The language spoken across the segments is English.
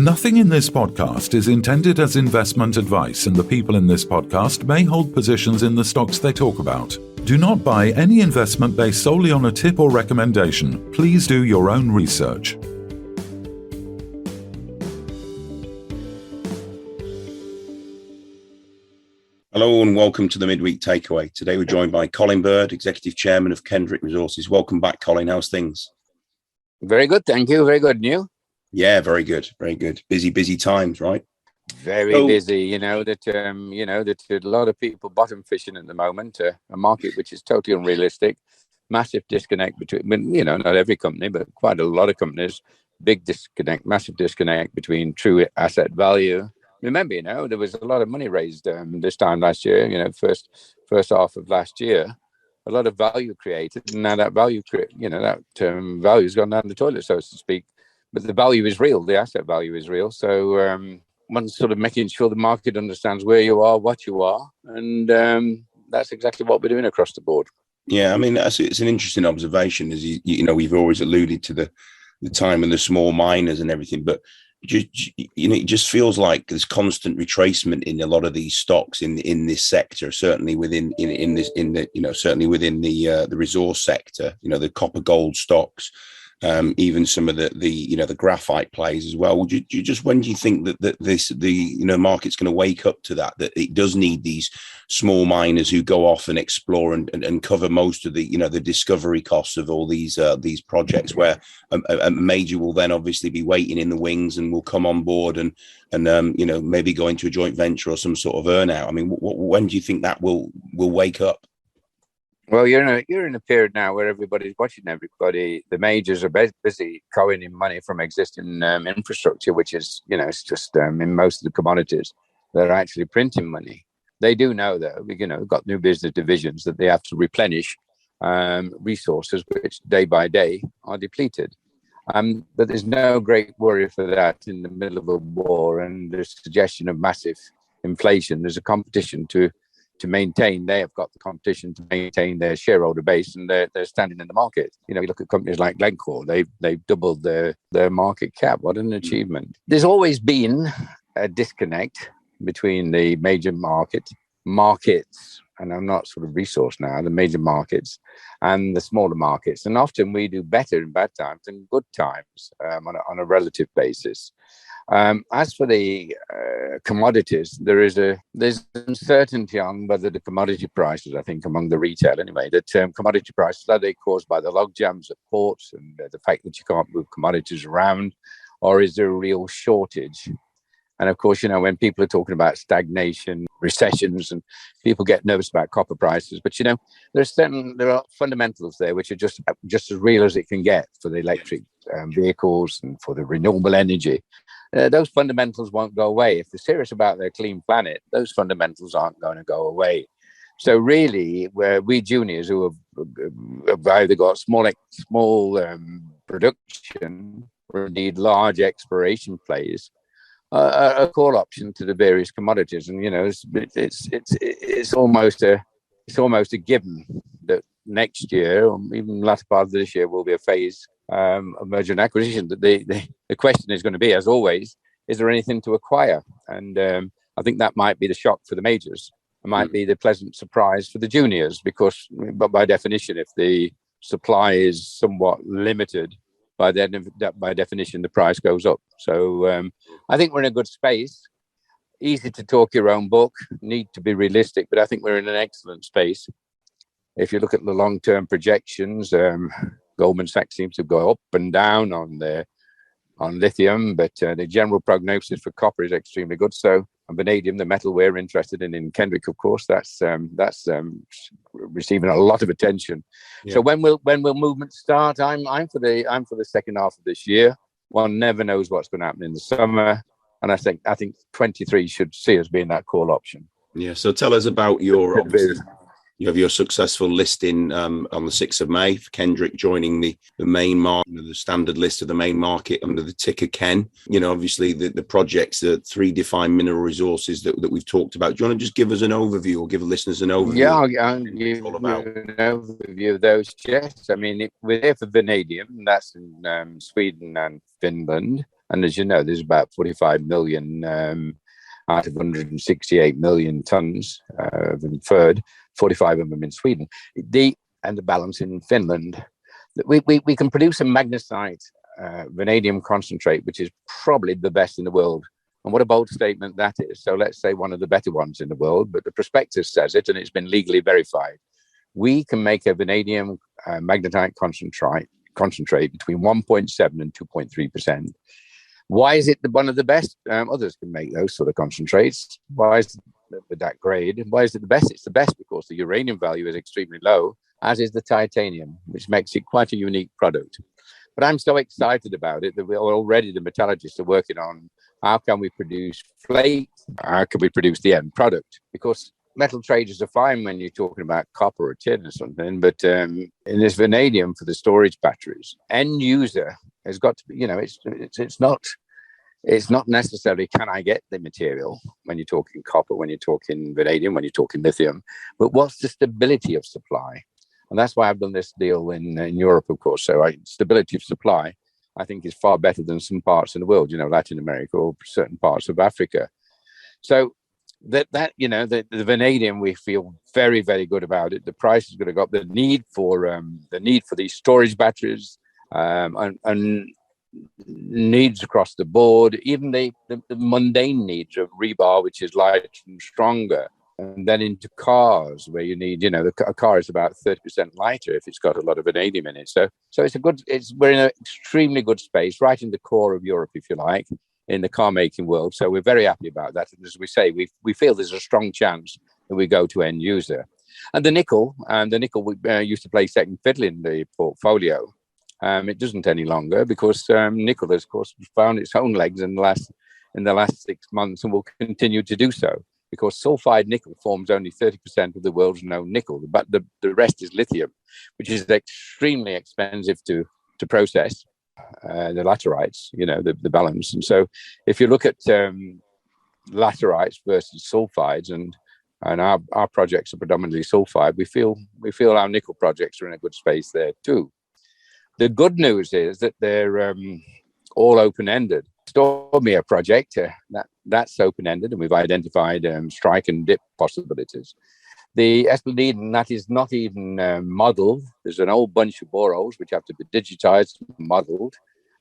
Nothing in this podcast is intended as investment advice, and the people in this podcast may hold positions in the stocks they talk about. Do not buy any investment based solely on a tip or recommendation. Please do your own research. Hello and welcome to the Midweek Takeaway. Today we're joined by Colin Bird, Executive Chairman of Kendrick Resources. Welcome back, Colin. How's things? Very good, thank you. Very good. And you? Yeah, very good. Very good. Busy times, right? Very busy. You know that a lot of people bottom fishing at the moment. A market which is totally unrealistic. Massive disconnect between, not every company, but quite a lot of companies. Big disconnect, massive disconnect between true asset value. Remember, there was a lot of money raised this time last year. First half of last year, a lot of value created, and now that value, value's gone down the toilet, so to speak. But the value is real. The asset value is real. So one's sort of making sure the market understands where you are, what you are, and that's exactly what we're doing across the board. Yeah, I mean, it's an interesting observation. As we've always alluded to the time of the small miners and everything, but it just feels like there's constant retracement in a lot of these stocks in this sector. Certainly within certainly within the resource sector. The copper gold stocks. Even some of the graphite plays as well. When do you think that the market's going to wake up to that it does need these small miners who go off and explore and cover most of the discovery costs of all these projects, where a major will then obviously be waiting in the wings and will come on board and maybe go into a joint venture or some sort of earn out? I mean, when do you think that will wake up? Well, you're in a period now where everybody's watching everybody. The majors are busy coining money from existing infrastructure, which is, it's just in most of the commodities, they're actually printing money. They do know, though, we've got new business divisions that they have to replenish resources, which day by day are depleted. But there's no great worry for that in the middle of a war and the suggestion of massive inflation. There's a competition to maintain. They have got the competition to maintain their shareholder base, and they're standing in the market. You look at companies like Glencore, they've doubled their market cap. What an achievement. There's always been a disconnect between the major markets, and I'm not sort of resource now, the major markets and the smaller markets. And often we do better in bad times than good times on a relative basis. As for the commodities, there's uncertainty on whether the commodity prices, I think among the retail anyway, that commodity prices, are they caused by the log jams at ports and the fact that you can't move commodities around, or is there a real shortage? And of course, when people are talking about stagnation, recessions, and people get nervous about copper prices, but there are fundamentals there which are just as real as it can get for the electric vehicles and for the renewable energy. Those fundamentals won't go away. If they're serious about their clean planet, those fundamentals aren't going to go away. So really, we juniors who have either got small production or indeed large exploration plays, a call option to the various commodities. And it's almost a given that next year, or even the latter part of this year, will be a phase of merger and acquisition. That the question is going to be, as always, is there anything to acquire? And I think that might be the shock for the majors. It might be the pleasant surprise for the juniors, but by definition, if the supply is somewhat limited, by definition, the price goes up. So I think we're in a good space. Easy to talk your own book, need to be realistic, but I think we're in an excellent space. If you look at the long-term projections, Goldman Sachs seems to go up and down on lithium, but the general prognosis for copper is extremely good. So Vanadium, the metal we're interested in Kendrick, of course, that's receiving a lot of attention. Yeah. So when will movement start? I'm for the second half of this year. One never knows what's going to happen in the summer, and I think 23 should see us being that call option. Yeah. So tell us about your You have your successful listing on the 6th of May for Kendrick joining the main market, the standard list of the main market under the ticker KEN. Obviously the projects, the 3 defined mineral resources that we've talked about. Do you want to just give us an overview or give the listeners an overview? Yeah, I'll give an overview of those. Yes, I mean, we're here for Vanadium. That's in Sweden and Finland. And as you know, there's about 45 million out of 168 million tons of inferred, 45 of them in Sweden, and the balance in Finland. We can produce a magnesite vanadium concentrate, which is probably the best in the world. And what a bold statement that is. So let's say one of the better ones in the world, but the prospectus says it, and it's been legally verified. We can make a vanadium magnetite concentrate between 1.7 and 2.3%. Why is it one of the best? Others can make those sort of concentrates. Why is it with that grade? Why is it the best? It's the best because the uranium value is extremely low, as is the titanium, which makes it quite a unique product. But I'm so excited about it that the metallurgists are working on how can we produce flake, how can we produce the end product? Because metal traders are fine when you're talking about copper or tin or something, but in this vanadium for the storage batteries, end user has got to be, it's not necessarily can I get the material when you're talking copper, when you're talking vanadium, when you're talking lithium, but what's the stability of supply? And that's why I've done this deal in Europe, of course. So stability of supply, I think, is far better than some parts in the world, Latin America or certain parts of Africa. So the vanadium, we feel very, very good about it. The price is going to go up. The need for these storage batteries and needs across the board, even the mundane needs of rebar, which is lighter and stronger. And then into cars where you need, a car is about 30% lighter if it's got a lot of vanadium in it. So we're in an extremely good space, right in the core of Europe, if you like, in the car making world. So we're very happy about that. And as we say, we feel there's a strong chance that we go to end user. And the nickel we used to play second fiddle in the portfolio. It doesn't any longer because nickel has, of course, found its own legs in the last 6 months and will continue to do so. Because sulfide nickel forms only 30% of the world's known nickel, but the rest is lithium, which is extremely expensive to process. The laterites, the balance. And so if you look at laterites versus sulfides, and our projects are predominantly sulfide, we feel our nickel projects are in a good space there too. The good news is that they're all open-ended. Stormia project, that's open-ended, and we've identified strike and dip possibilities. The Esplanade, that is not even modeled. There's an whole bunch of boreholes which have to be digitized and modeled.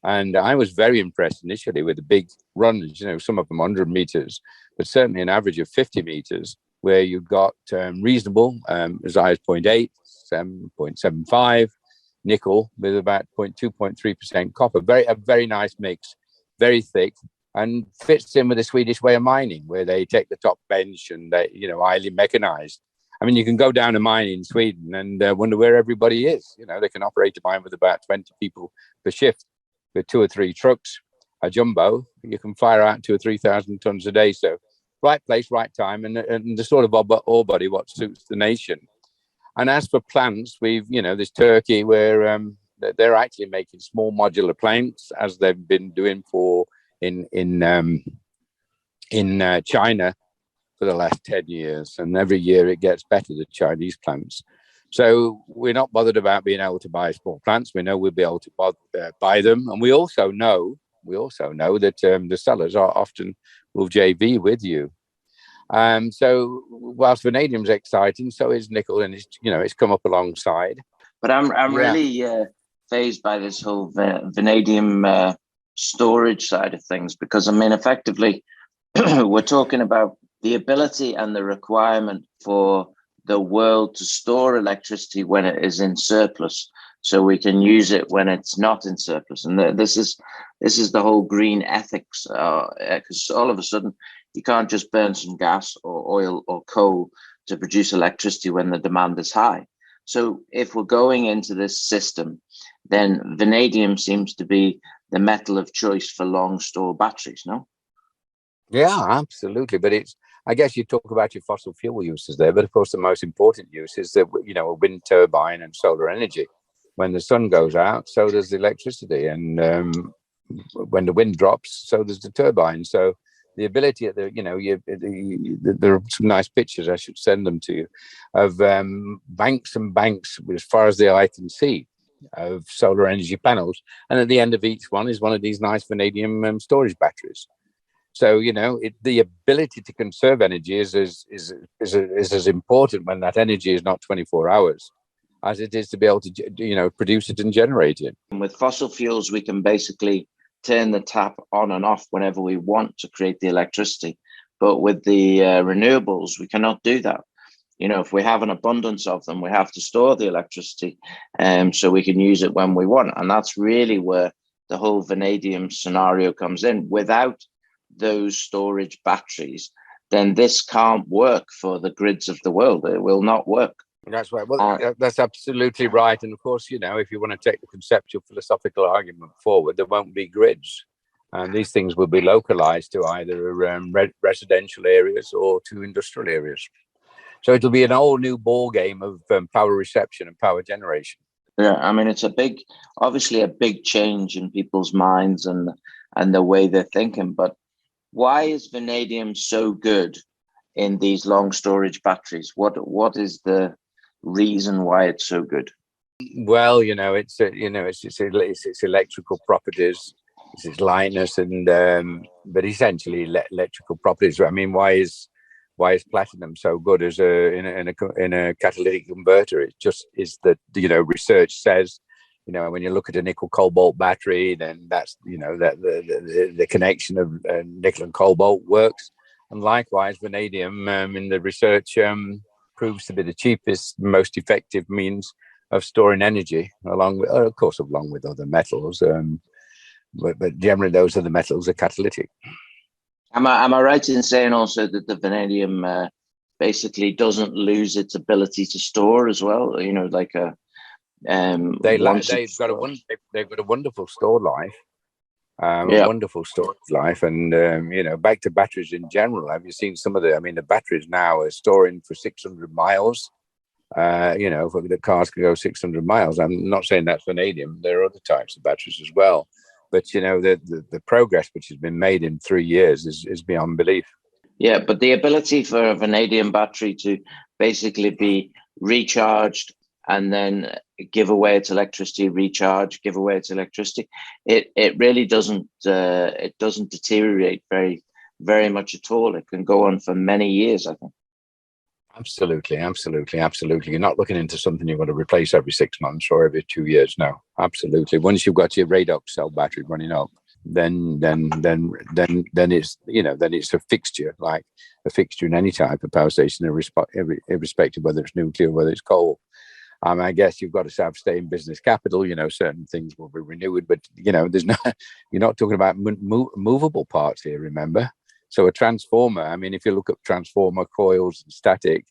And I was very impressed initially with the big runs, some of them 100 meters, but certainly an average of 50 meters, where you got reasonable, as high as 0.8, 7.75 nickel with about 0.2, 0.3% copper. A very nice mix. Very thick, and fits in with the Swedish way of mining, where they take the top bench and they, highly mechanized. I mean, you can go down a mine in Sweden and wonder where everybody is. They can operate a mine with about 20 people per shift, with 2 or 3 trucks, a jumbo. You can fire out 2,000 or 3,000 tons a day. So, right place, right time, and the sort of ore body what suits the nation. And as for plants, there's Turkey where they're actually making small modular plants, as they've been doing in China for the last 10 years. And every year it gets better, the Chinese plants. So we're not bothered about being able to buy small plants. We know we'll be able to buy them. And we also know that the sellers are often will JV with you. So whilst vanadium's exciting, so is nickel, and it's come up alongside. But I'm really phased by this whole vanadium storage side of things, because effectively we're talking about the ability and the requirement for the world to store electricity when it is in surplus, so we can use it when it's not in surplus. And this is the whole green ethics, because all of a sudden you can't just burn some gas or oil or coal to produce electricity when the demand is high. So if we're going into this system, then vanadium seems to be the metal of choice for long store batteries, no? Yeah, absolutely. But I guess you talk about your fossil fuel uses there, but of course the most important use is that, a wind turbine and solar energy. When the sun goes out, so does the electricity. And when the wind drops, so does the turbine. So the ability of there are some nice pictures, I should send them to you, of banks and banks as far as the eye can see of solar energy panels. And at the end of each one is one of these nice vanadium storage batteries. So, the ability to conserve energy is as important when that energy is not 24 hours as it is to be able to, produce it and generate it. And with fossil fuels, we can basically turn the tap on and off whenever we want to create the electricity. But with the renewables, we cannot do that. If we have an abundance of them, we have to store the electricity so we can use it when we want. And that's really where the whole vanadium scenario comes in. Without those storage batteries, then this can't work for the grids of the world. It will not work. That's right. Well, that's absolutely right. And of course, if you want to take the conceptual philosophical argument forward, there won't be grids. And these things will be localized to either residential areas or to industrial areas. So it'll be an all new ball game of power reception and power generation. Yeah, I mean, it's obviously a big change in people's minds and the way they're thinking. But why is vanadium so good in these long storage batteries? What is the reason why it's so good? Well, it's electrical properties, it's its lightness, and but essentially electrical properties. I mean, why is platinum so good as in a catalytic converter? It just is that research says when you look at a nickel cobalt battery, then that's that the connection of nickel and cobalt works, and likewise vanadium in the research proves to be the cheapest, most effective means of storing energy, along with other metals. But generally, those other metals are catalytic. Am I right in saying also that the vanadium basically doesn't lose its ability to store as well? Like a they've got a wonderful store life. A wonderful storage life, and back to batteries in general. Have you seen some of the batteries now are storing for 600 miles. The cars can go 600 miles. I'm not saying that's vanadium. There are other types of batteries as well, but the progress which has been made in 3 years is beyond belief. Yeah, but the ability for a vanadium battery to basically be recharged and then give away its electricity, recharge, give away its electricity, it really doesn't deteriorate very, very much at all. It can go on for many years, I think. Absolutely. You're not looking into something you've got to replace every 6 months or every 2 years. No, absolutely. Once you've got your redox cell battery running up, then it's a fixture, like a fixture in any type of power station, irrespective whether it's nuclear, whether it's coal. I guess you've got to have stay in business capital. Certain things will be renewed, but you're not talking about movable parts here. Remember, so a transformer. I mean, if you look at transformer coils and static,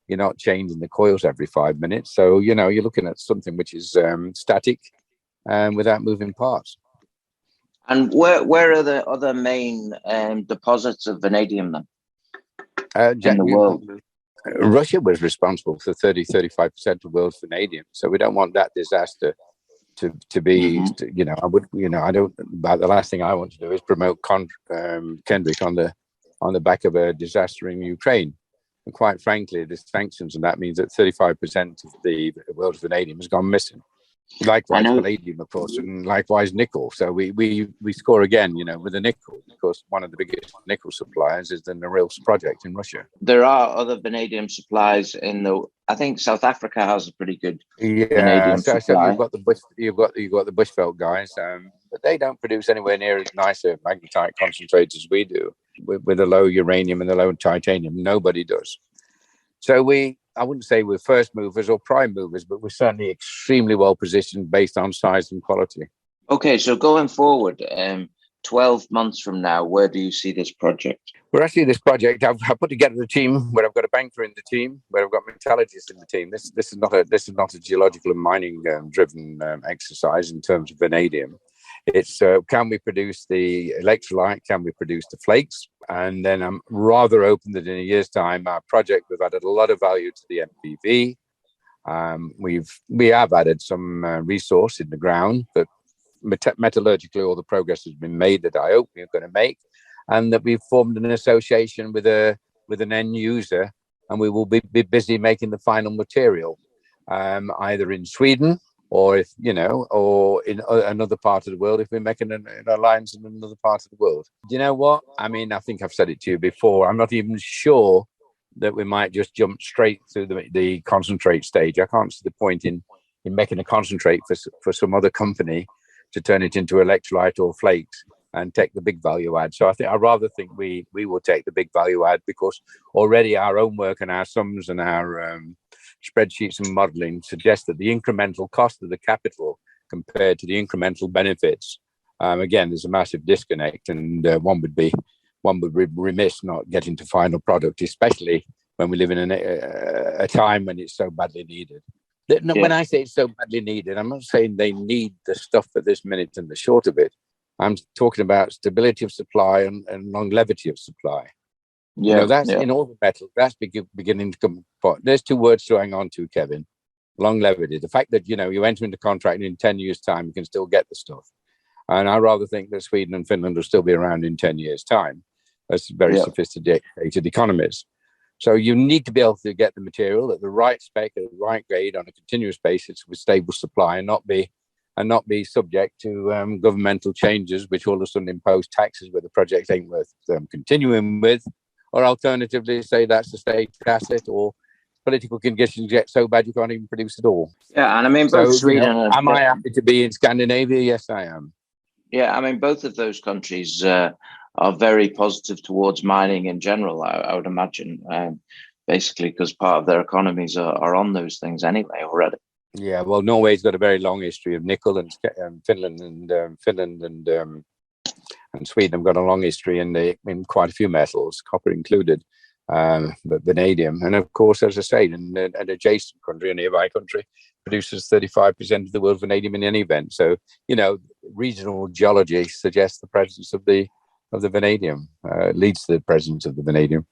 you're not changing the coils every 5 minutes. So you're looking at something which is static and without moving parts. And where are the other main deposits of vanadium then in the world? Russia was responsible for 35% of the world's vanadium, so we don't want that disaster to be. I don't. But the last thing I want to do is promote Kendrick on the back of a disaster in Ukraine. And quite frankly, the sanctions, and that means that 35% of the world's vanadium has gone missing. Likewise, palladium, of course, and likewise nickel. So we score again, with the nickel, because one of the biggest nickel suppliers is the Norilsk project in Russia. There are other vanadium supplies I think South Africa has a pretty good vanadium supply. So you've got the Bushveld guys, but they don't produce anywhere near as nice a magnetite concentrates as we do, with the low uranium and the low titanium. Nobody does. So I wouldn't say we're first movers or prime movers, but we're certainly extremely well positioned based on size and quality. Okay, so going forward, 12 months from now, where do you see this project? Well, actually, this project, I've put together a team where I've got a banker in the team, where I've got metallurgists in the team. This is not a geological and mining driven exercise in terms of vanadium. It's can we produce the electrolyte? Can we produce the flakes? And then I'm rather open that in a year's time, our project, we've added a lot of value to the MPV. We have added some resource in the ground, but metallurgically all the progress has been made that I hope we're going to make, and that we've formed an association with an end user, and we will be busy making the final material, either in Sweden or if, or in another part of the world, if we're making an alliance in another part of the world. Do you know what? I mean, I think I've said it to you before. I'm not even sure that we might just jump straight through the concentrate stage. I can't see the point in making a concentrate for some other company to turn it into electrolyte or flakes and take the big value add. So I rather think we will take the big value add, because already our own work and our sums and our spreadsheets and modeling suggest that the incremental cost of the capital compared to the incremental benefits, again, there's a massive disconnect, and one would be remiss not getting to final product, especially when we live in a time when it's so badly needed. When I say it's so badly needed, I'm not saying they need the stuff at this minute and the short of it. I'm talking about stability of supply and longevity of supply. That's in all the metals. That's beginning to come. There's two words to hang on to, Kevin. Longevity. The fact that, you enter into contract and in 10 years' time, you can still get the stuff. And I rather think that Sweden and Finland will still be around in 10 years' time as very sophisticated economies. So you need to be able to get the material at the right spec, at the right grade, on a continuous basis with stable supply, and not be subject to governmental changes, which all of a sudden impose taxes where the project ain't worth continuing with, or alternatively say that's a state asset, or political conditions get so bad you can't even produce at all. Yeah, and I mean, both Sweden and... Am I happy to be in Scandinavia? Yes, I am. Yeah, I mean, both of those countries are very positive towards mining in general, I would imagine, basically because part of their economies are on those things anyway already. Yeah, well, Norway's got a very long history of nickel, and Finland and Sweden have got a long history in quite a few metals, copper included, but vanadium. And of course, as I say, an adjacent country, a nearby country, produces 35% of the world's vanadium in any event. So, regional geology suggests the presence of the vanadium, leads to the presence of the vanadium.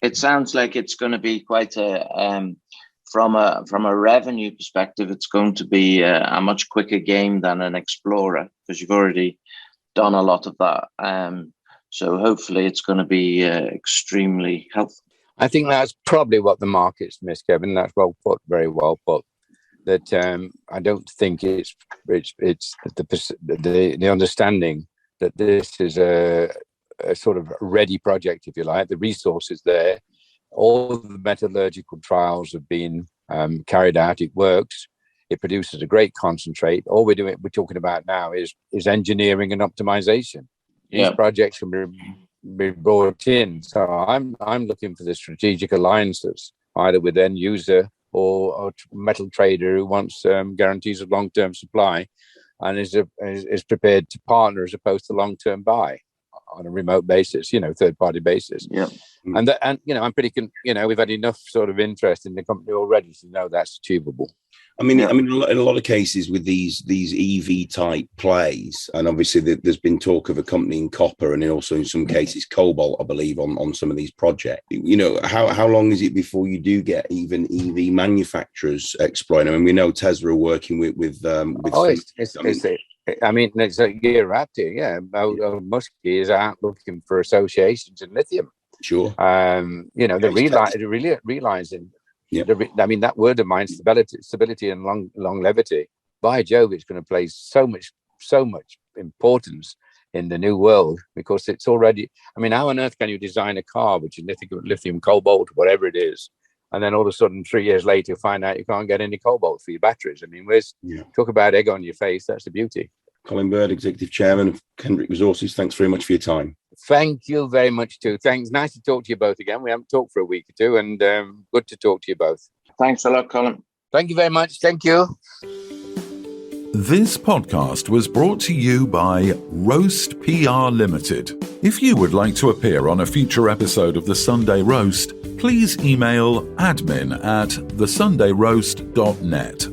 It sounds like it's going to be quite from a revenue perspective, it's going to be a much quicker game than an explorer, because you've already done a lot of that. So hopefully it's going to be extremely helpful. I think that's probably what the market's missed, Kevin. That's well put, very well put. That I don't think it's the understanding that this is a sort of ready project, if you like. The resources there, all the metallurgical trials have been carried out. It works. It produces a great concentrate. All we're talking about now is engineering and optimization. These projects can be brought in. So I'm looking for the strategic alliances, either with end user or metal trader who wants guarantees of long-term supply and is prepared to partner as opposed to long-term buy on a remote basis, third-party basis. Yeah. And I'm pretty, we've had enough sort of interest in the company already to know that's achievable. I mean, in a lot of cases with these EV type plays, and obviously there's been talk of a company in copper, and also in some cases cobalt, I believe, on some of these projects. How long is it before you do get even EV manufacturers exploring? I mean, we know Tesla are working with it's a year after, yeah. Muskie is out looking for associations in lithium. Sure. They're realizing. Yeah. That word of mine, stability and longevity, by Jove, it's going to play so much importance in the new world, because it's already, how on earth can you design a car which is lithium, cobalt, whatever it is, and then all of a sudden 3 years later you find out you can't get any cobalt for your batteries? Talk about egg on your face, that's the beauty. Colin Bird, Executive Chairman of Kendrick Resources, thanks very much for your time. Thank you very much too. Thanks. Nice to talk to you both again. We haven't talked for a week or two, and good to talk to you both. Thanks a lot, Colin. Thank you very much. Thank you. This podcast was brought to you by Roast PR Limited. If you would like to appear on a future episode of The Sunday Roast, please email admin@thesundayroast.net.